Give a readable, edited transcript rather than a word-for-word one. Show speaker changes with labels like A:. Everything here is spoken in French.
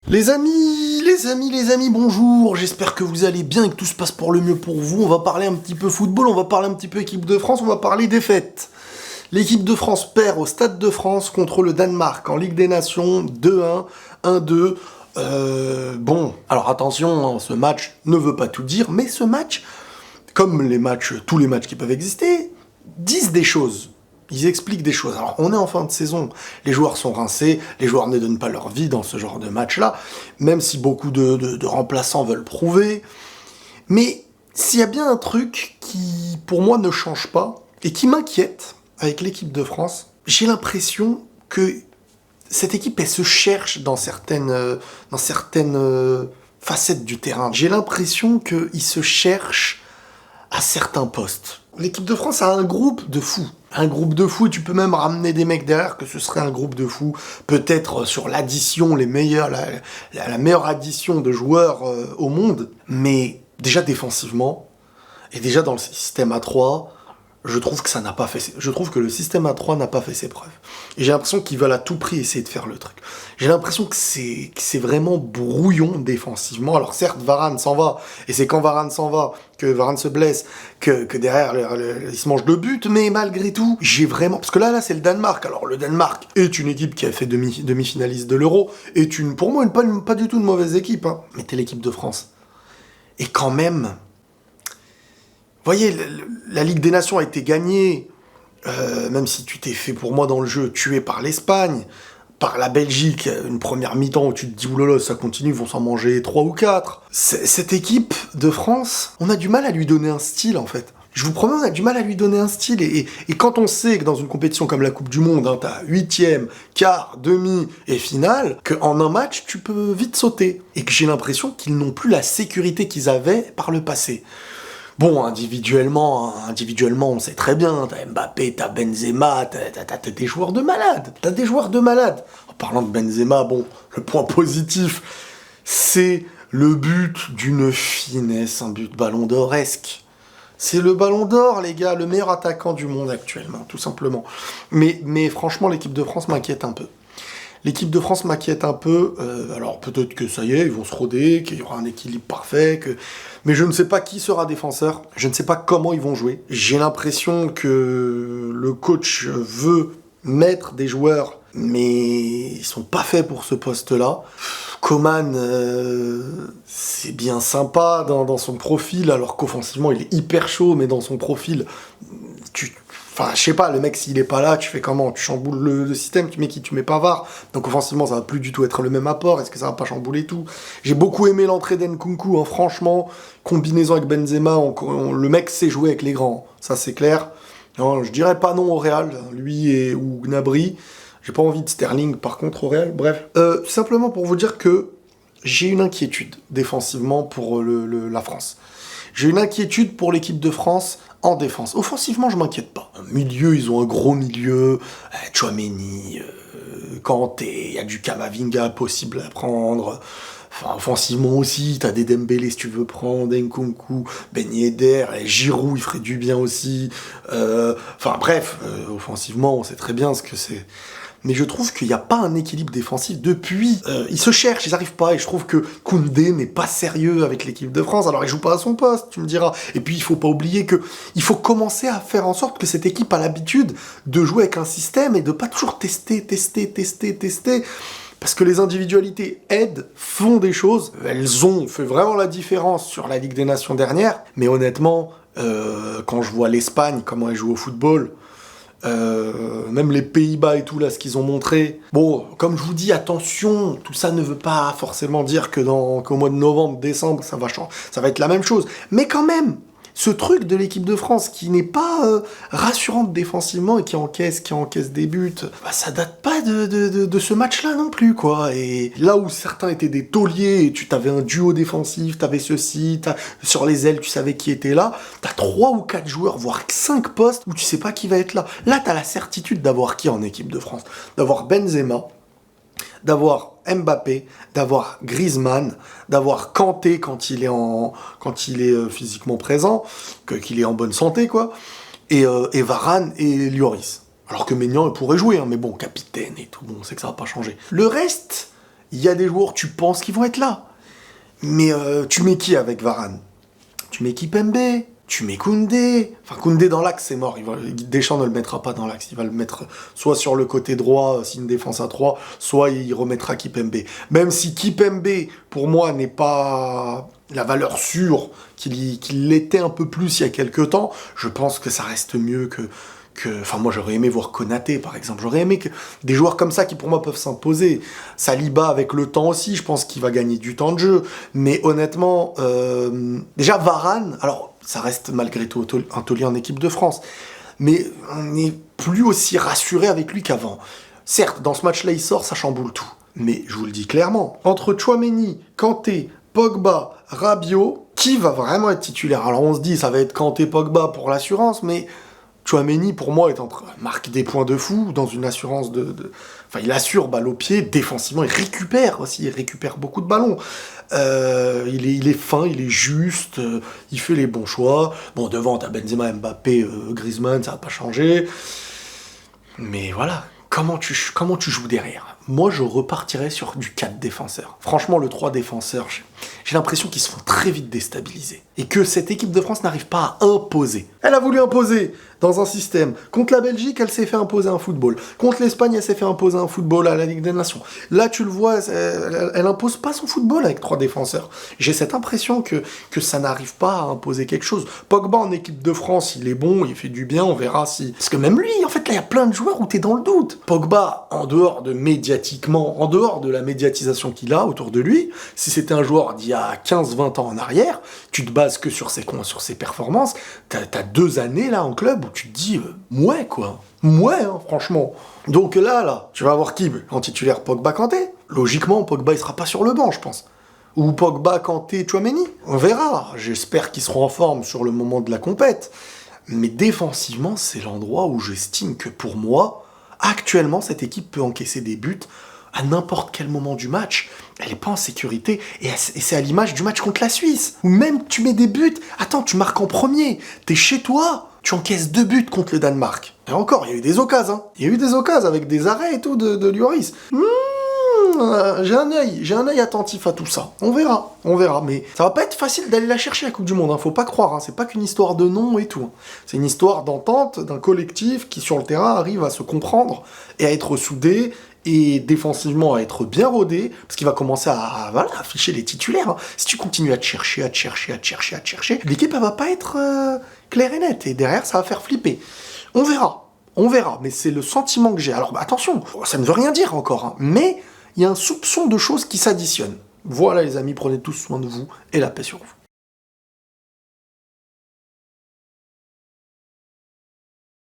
A: Les amis, bonjour, j'espère que vous allez bien et que tout se passe pour le mieux pour vous. On va parler un petit peu football, on va parler un petit peu équipe de France, on va parler des fêtes. L'équipe de France perd au Stade de France contre le Danemark en Ligue des Nations, 2-1, 1-2. Bon, alors attention, ce match ne veut pas tout dire, mais ce match, comme tous les matchs qui peuvent exister, disent des choses. Ils expliquent des choses. Alors, on est en fin de saison, les joueurs sont rincés, les joueurs ne donnent pas leur vie dans ce genre de match-là, même si beaucoup de remplaçants veulent prouver. Mais s'il y a bien un truc qui, pour moi, ne change pas, et qui m'inquiète avec l'équipe de France, j'ai l'impression que cette équipe, elle se cherche dans certaines facettes du terrain. J'ai l'impression qu'ils se cherchent à certains postes. L'équipe de France a un groupe de fous. Un groupe de fous, et tu peux même ramener des mecs derrière que ce serait un groupe de fous. Peut-être sur l'addition, la meilleure addition de joueurs au monde. Mais déjà défensivement, et déjà dans le système A3, je trouve que le système A3 n'a pas fait ses preuves. Et j'ai l'impression qu'ils veulent à tout prix essayer de faire le truc. J'ai l'impression que c'est vraiment brouillon défensivement. Alors certes, Varane s'en va, et c'est quand Varane s'en va, que Varane se blesse, que derrière, il se mange 2 buts, mais malgré tout, j'ai vraiment... Parce que là, c'est le Danemark. Alors le Danemark est une équipe qui a fait demi-finaliste de l'Euro, est pour moi, pas du tout une mauvaise équipe, hein. Mais t'es l'équipe de France. Et quand même... Vous voyez, la Ligue des Nations a été gagnée, même si tu t'es fait, pour moi, dans le jeu, tuer par l'Espagne, par la Belgique, une première mi-temps où tu te dis, oulala, ça continue, ils vont s'en manger 3 ou 4. Cette équipe de France, on a du mal à lui donner un style, en fait. Je vous promets, on a du mal à lui donner un style. Et quand on sait que dans une compétition comme la Coupe du Monde, hein, t'as 8e, quart, demi et finale, qu'en un match, tu peux vite sauter. Et que j'ai l'impression qu'ils n'ont plus la sécurité qu'ils avaient par le passé. Bon, individuellement, on sait très bien, t'as Mbappé, t'as Benzema, t'as des joueurs de malades. T'as des joueurs de malades. En parlant de Benzema, bon, le point positif, c'est le but d'une finesse, un but ballon d'oresque. C'est le ballon d'or, les gars, le meilleur attaquant du monde actuellement, tout simplement. Mais franchement, l'équipe de France m'inquiète un peu. L'équipe de France m'inquiète un peu, alors peut-être que ça y est, ils vont se roder, qu'il y aura un équilibre parfait, mais je ne sais pas qui sera défenseur, je ne sais pas comment ils vont jouer. J'ai l'impression que le coach veut mettre des joueurs, mais ils sont pas faits pour ce poste-là. Coman, c'est bien sympa dans son profil, alors qu'offensivement il est hyper chaud, mais dans son profil, Enfin, je sais pas, le mec, s'il est pas là, tu fais comment? Tu chamboules le système, tu mets qui? Tu mets Pavard. Donc offensivement, ça va plus du tout être le même apport. Est-ce que ça va pas chambouler tout? J'ai beaucoup aimé l'entrée d'Nkunku, hein, franchement. Combinaison avec Benzema, le mec sait jouer avec les grands. Ça, c'est clair. Non, je dirais pas non au Real, lui ou Gnabry. J'ai pas envie de Sterling, par contre, au Real. Bref. Simplement pour vous dire que j'ai une inquiétude défensivement pour la France. J'ai une inquiétude pour l'équipe de France en défense. Offensivement, je m'inquiète pas. Milieu, ils ont un gros milieu. Tchouaméni, Kanté, il y a du Camavinga possible à prendre. Enfin, offensivement aussi, t'as des Dembélé si tu veux prendre, Nkunku, Ben Yedder, Giroud, il ferait du bien aussi. Enfin bref, offensivement, on sait très bien ce que c'est. Mais je trouve qu'il n'y a pas un équilibre défensif depuis. Ils se cherchent, ils n'arrivent pas, et je trouve que Koundé n'est pas sérieux avec l'équipe de France. Alors il joue pas à son poste, tu me diras. Et puis il faut pas oublier que il faut commencer à faire en sorte que cette équipe a l'habitude de jouer avec un système et de pas toujours tester. Parce que les individualités aident, font des choses. Elles ont fait vraiment la différence sur la Ligue des Nations dernière. Mais honnêtement, quand je vois l'Espagne, comment elle joue au football, même les Pays-Bas et tout là, ce qu'ils ont montré. Bon, comme je vous dis, attention, tout ça ne veut pas forcément dire qu'au mois de novembre, décembre, ça va être la même chose. Mais quand même, ce truc de l'équipe de France qui n'est pas rassurante défensivement et qui encaisse des buts, bah, ça date pas de ce match-là non plus, quoi. Et là où certains étaient des tauliers, et tu t'avais un duo défensif, t'avais ceci, sur les ailes, tu savais qui était là, t'as 3 ou 4 joueurs, voire 5 postes où tu sais pas qui va être là. Là, t'as la certitude d'avoir qui en équipe de France? D'avoir Benzema, d'avoir Mbappé, d'avoir Griezmann, d'avoir Kanté quand il est physiquement présent, qu'il est en bonne santé, quoi, et Varane et Lloris. Alors que Maignan pourrait jouer, hein, mais bon, capitaine et tout, bon, on sait que ça va pas changer. Le reste Il y a des joueurs, tu penses qu'ils vont être là. Mais tu mets qui avec Varane? Tu mets Kipembe? Tu mets Koundé? Enfin, Koundé dans l'axe, c'est mort. Deschamps ne le mettra pas dans l'axe. Il va le mettre soit sur le côté droit, si une défense à 3, soit il remettra Kipembe. Même si Kipembe, pour moi, n'est pas la valeur sûre qu'il l'était un peu plus il y a quelques temps, je pense que ça reste mieux que... Enfin, moi, j'aurais aimé voir Konaté, par exemple. J'aurais aimé que des joueurs comme ça qui, pour moi, peuvent s'imposer. Saliba, avec le temps aussi, je pense qu'il va gagner du temps de jeu. Mais honnêtement, déjà, Varane, alors, ça reste malgré tout un taulier en équipe de France. Mais on n'est plus aussi rassuré avec lui qu'avant. Certes, dans ce match-là, il sort, ça chamboule tout. Mais je vous le dis clairement, entre Tchouaméni, Kanté, Pogba, Rabiot, qui va vraiment être titulaire? Alors, on se dit, ça va être Kanté, Pogba pour l'assurance, mais... Chouameni, pour moi, est en train de marquer des points de fou dans une assurance Enfin, il assure balle au pied, défensivement, il récupère aussi, il récupère beaucoup de ballons. Il est fin, il est juste, il fait les bons choix. Bon, devant, t'as Benzema, Mbappé, Griezmann, ça va pas changer. Mais voilà, comment tu joues derrière? Moi, je repartirais sur du 4 défenseurs. Franchement, le 3 défenseurs, j'ai l'impression qu'ils se font très vite déstabiliser. Et que cette équipe de France n'arrive pas à imposer. Elle a voulu imposer dans un système. Contre la Belgique, elle s'est fait imposer un football. Contre l'Espagne, elle s'est fait imposer un football à la Ligue des Nations. Là, tu le vois, elle impose pas son football avec 3 défenseurs. J'ai cette impression que ça n'arrive pas à imposer quelque chose. Pogba en équipe de France, il est bon, il fait du bien, on verra si... Parce que même lui, en fait, là, il y a plein de joueurs où t'es dans le doute. Pogba, en dehors de la médiatisation qu'il a autour de lui, si c'était un joueur d'il y a 15-20 ans en arrière, tu te bases que sur ses performances, t'as 2 années là en club où tu te dis, ouais quoi, ouais hein, franchement. Donc là, tu vas avoir qui en titulaire? Pogba, Kanté? Logiquement, Pogba il sera pas sur le banc, je pense. Ou Pogba, Kanté, Tchouaméni? On verra, j'espère qu'ils seront en forme sur le moment de la compète. Mais défensivement, c'est l'endroit où j'estime que pour moi, actuellement, cette équipe peut encaisser des buts à n'importe quel moment du match. Elle n'est pas en sécurité, et c'est à l'image du match contre la Suisse, où même tu mets des buts, attends, tu marques en premier, t'es chez toi, tu encaisses 2 buts contre le Danemark. Et encore, il y a eu des occasions, hein. Il y a eu des occasions avec des arrêts et tout de Lloris. J'ai un œil attentif à tout ça. On verra, mais ça va pas être facile d'aller la chercher la Coupe du Monde, hein. Faut pas croire, hein. C'est pas qu'une histoire de nom et tout, hein. C'est une histoire d'entente, d'un collectif qui sur le terrain arrive à se comprendre et à être soudé, et défensivement à être bien rodé, parce qu'il va commencer à afficher les titulaires, hein. Si tu continues à te chercher, l'équipe elle va pas être claire et nette, et derrière ça va faire flipper. On verra, mais c'est le sentiment que j'ai. Alors attention, ça ne veut rien dire encore, hein, mais il y a un soupçon de choses qui s'additionnent. Voilà les amis, prenez tous soin de vous, et la paix sur vous.